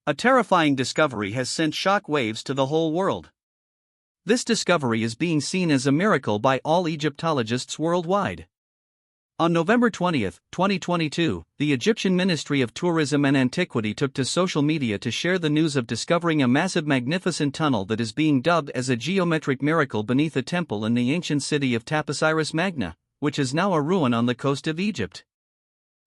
A terrifying discovery has sent shockwaves to the whole world. This discovery is being seen as a miracle by all Egyptologists worldwide. On November 20, 2022, the Egyptian Ministry of Tourism and Antiquity took to social media to share the news of discovering a massive magnificent tunnel that is being dubbed as a geometric miracle beneath a temple in the ancient city of Taposiris Magna, which is now a ruin on the coast of Egypt.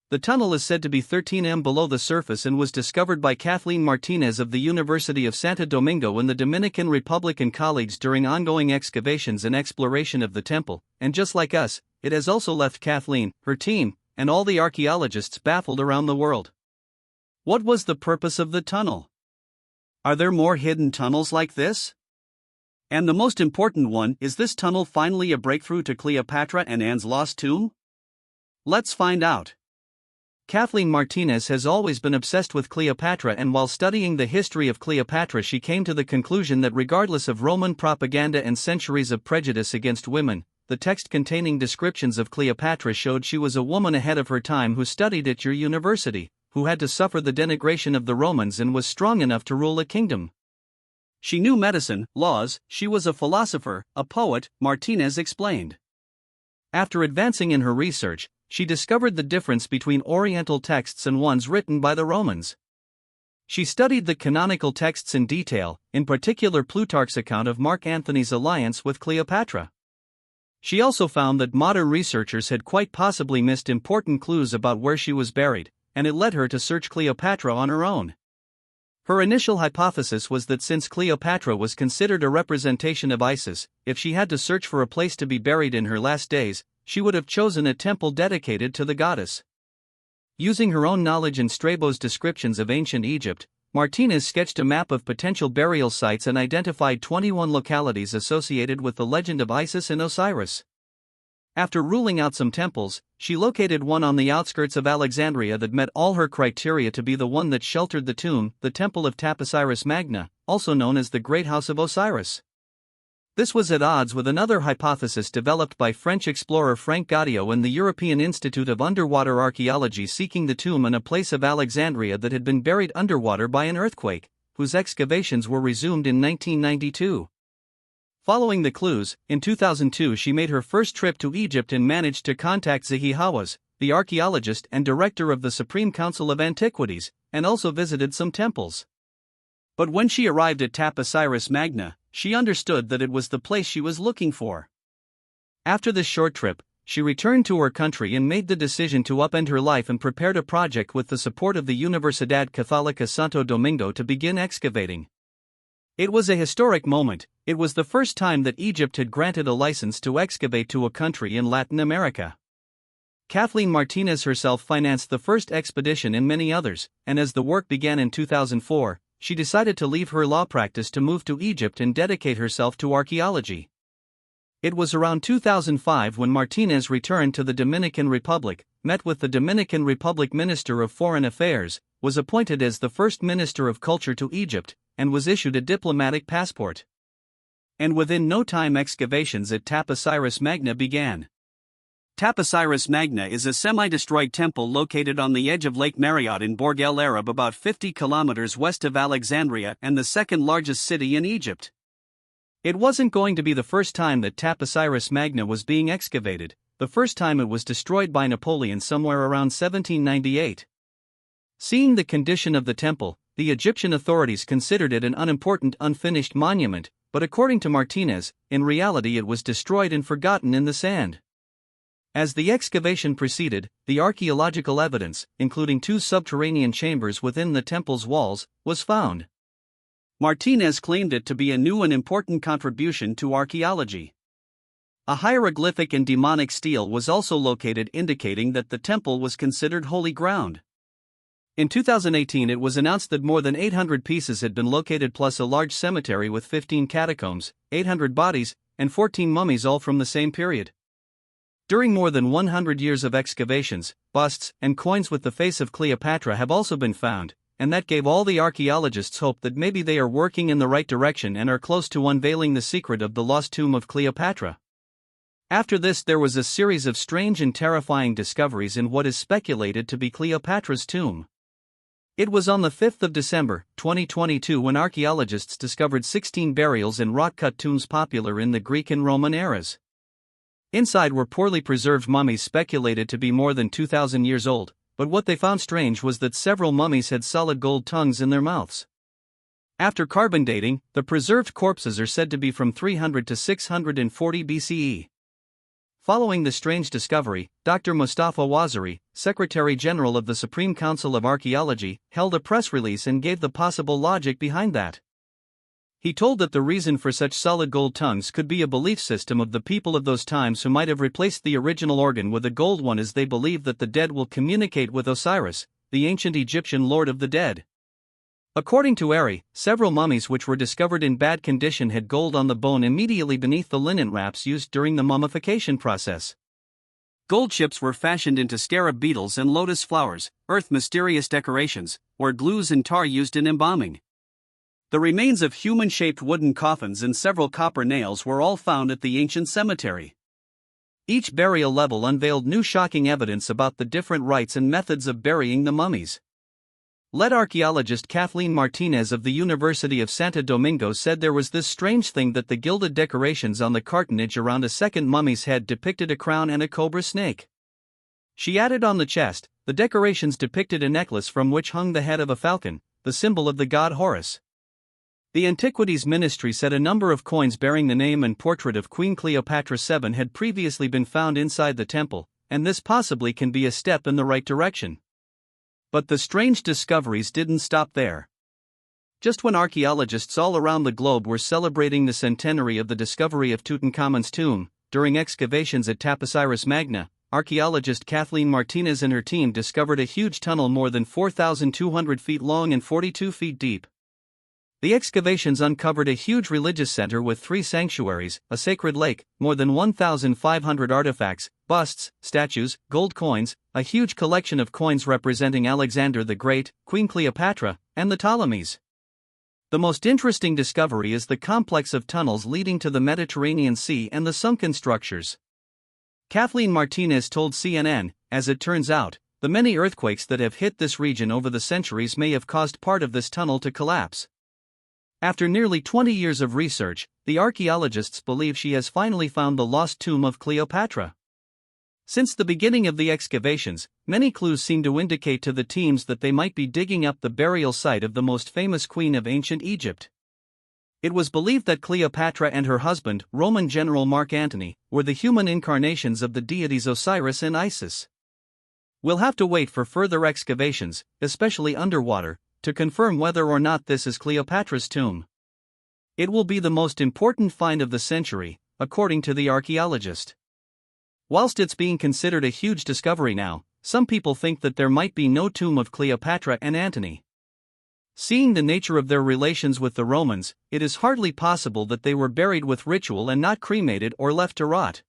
The tunnel is said to be 13 m below the surface and was discovered by Kathleen Martinez of the University of Santo Domingo in the Dominican Republic and colleagues during ongoing excavations and exploration of the temple, and just like us, it has also left Kathleen, her team, and all the archaeologists baffled around the world. What was the purpose of the tunnel? Are there more hidden tunnels like this? And the most important one, is this tunnel finally a breakthrough to Cleopatra and Anne's lost tomb? Let's find out. Kathleen Martinez has always been obsessed with Cleopatra, and while studying the history of Cleopatra she came to the conclusion that regardless of Roman propaganda and centuries of prejudice against women, the text containing descriptions of Cleopatra showed she was a woman ahead of her time who studied at your university, who had to suffer the denigration of the Romans and was strong enough to rule a kingdom. She knew medicine, laws, she was a philosopher, a poet, Martinez explained. After advancing in her research, she discovered the difference between Oriental texts and ones written by the Romans. She studied the canonical texts in detail, in particular Plutarch's account of Mark Antony's alliance with Cleopatra. She also found that modern researchers had quite possibly missed important clues about where she was buried, and it led her to search Cleopatra on her own. Her initial hypothesis was that since Cleopatra was considered a representation of Isis, if she had to search for a place to be buried in her last days, she would have chosen a temple dedicated to the goddess. Using her own knowledge and Strabo's descriptions of ancient Egypt, Martinez sketched a map of potential burial sites and identified 21 localities associated with the legend of Isis and Osiris. After ruling out some temples, she located one on the outskirts of Alexandria that met all her criteria to be the one that sheltered the tomb, the Temple of Taposiris Magna, also known as the Great House of Osiris. This was at odds with another hypothesis developed by French explorer Frank Gaudio and the European Institute of Underwater Archaeology, seeking the tomb in a place of Alexandria that had been buried underwater by an earthquake, whose excavations were resumed in 1992. Following the clues, in 2002 she made her first trip to Egypt and managed to contact Zahi Hawass, the archaeologist and director of the Supreme Council of Antiquities, and also visited some temples. But when she arrived at Taposiris Magna, she understood that it was the place she was looking for. After this short trip, she returned to her country and made the decision to upend her life and prepared a project with the support of the Universidad Católica Santo Domingo to begin excavating. It was a historic moment. It was the first time that Egypt had granted a license to excavate to a country in Latin America. Kathleen Martinez herself financed the first expedition and many others, and as the work began in 2004, she decided to leave her law practice to move to Egypt and dedicate herself to archaeology. It was around 2005 when Martinez returned to the Dominican Republic, met with the Dominican Republic Minister of Foreign Affairs, was appointed as the first Minister of Culture to Egypt, and was issued a diplomatic passport. And within no time excavations at Taposiris Magna began. Taposiris Magna is a semi-destroyed temple located on the edge of Lake Marriott in Borg El Arab, about 50 kilometers west of Alexandria and the second largest city in Egypt. It wasn't going to be the first time that Taposiris Magna was being excavated. The first time it was destroyed by Napoleon somewhere around 1798. Seeing the condition of the temple, the Egyptian authorities considered it an unimportant, unfinished monument, but according to Martinez, in reality it was destroyed and forgotten in the sand. As the excavation proceeded, the archaeological evidence, including 2 subterranean chambers within the temple's walls, was found. Martinez claimed it to be a new and important contribution to archaeology. A hieroglyphic and demonic stele was also located, indicating that the temple was considered holy ground. In 2018 it was announced that more than 800 pieces had been located, plus a large cemetery with 15 catacombs, 800 bodies, and 14 mummies, all from the same period. During more than 100 years of excavations, busts and coins with the face of Cleopatra have also been found, and that gave all the archaeologists hope that maybe they are working in the right direction and are close to unveiling the secret of the lost tomb of Cleopatra. After this, there was a series of strange and terrifying discoveries in what is speculated to be Cleopatra's tomb. It was on the 5th of December, 2022 when archaeologists discovered 16 burials in rock-cut tombs popular in the Greek and Roman eras. Inside were poorly preserved mummies speculated to be more than 2,000 years old, but what they found strange was that several mummies had solid gold tongues in their mouths. After carbon dating, the preserved corpses are said to be from 300 to 640 BCE. Following the strange discovery, Dr. Mustafa Waziri, Secretary General of the Supreme Council of Archaeology, held a press release and gave the possible logic behind that. He told that the reason for such solid gold tongues could be a belief system of the people of those times who might have replaced the original organ with a gold one, as they believe that the dead will communicate with Osiris, the ancient Egyptian lord of the dead. According to Eerie, several mummies which were discovered in bad condition had gold on the bone immediately beneath the linen wraps used during the mummification process. Gold chips were fashioned into scarab beetles and lotus flowers, earth mysterious decorations, or glues and tar used in embalming. The remains of human-shaped wooden coffins and several copper nails were all found at the ancient cemetery. Each burial level unveiled new shocking evidence about the different rites and methods of burying the mummies. Lead archaeologist Kathleen Martinez of the University of Santo Domingo said there was this strange thing that the gilded decorations on the cartonnage around a second mummy's head depicted a crown and a cobra snake. She added on the chest, the decorations depicted a necklace from which hung the head of a falcon, the symbol of the god Horus. The Antiquities Ministry said a number of coins bearing the name and portrait of Queen Cleopatra VII had previously been found inside the temple, and this possibly can be a step in the right direction. But the strange discoveries didn't stop there. Just when archaeologists all around the globe were celebrating the centenary of the discovery of Tutankhamun's tomb, during excavations at Taposiris Magna, archaeologist Kathleen Martinez and her team discovered a huge tunnel more than 4,200 feet long and 42 feet deep. The excavations uncovered a huge religious center with 3 sanctuaries, a sacred lake, more than 1,500 artifacts, busts, statues, gold coins, a huge collection of coins representing Alexander the Great, Queen Cleopatra, and the Ptolemies. The most interesting discovery is the complex of tunnels leading to the Mediterranean Sea and the sunken structures. Kathleen Martinez told CNN, as it turns out, the many earthquakes that have hit this region over the centuries may have caused part of this tunnel to collapse. After nearly 20 years of research, the archaeologists believe she has finally found the lost tomb of Cleopatra. Since the beginning of the excavations, many clues seem to indicate to the teams that they might be digging up the burial site of the most famous queen of ancient Egypt. It was believed that Cleopatra and her husband, Roman general Mark Antony, were the human incarnations of the deities Osiris and Isis. We'll have to wait for further excavations, especially underwater, to confirm whether or not this is Cleopatra's tomb. It will be the most important find of the century, according to the archaeologist. Whilst it's being considered a huge discovery now, some people think that there might be no tomb of Cleopatra and Antony. Seeing the nature of their relations with the Romans, it is hardly possible that they were buried with ritual and not cremated or left to rot.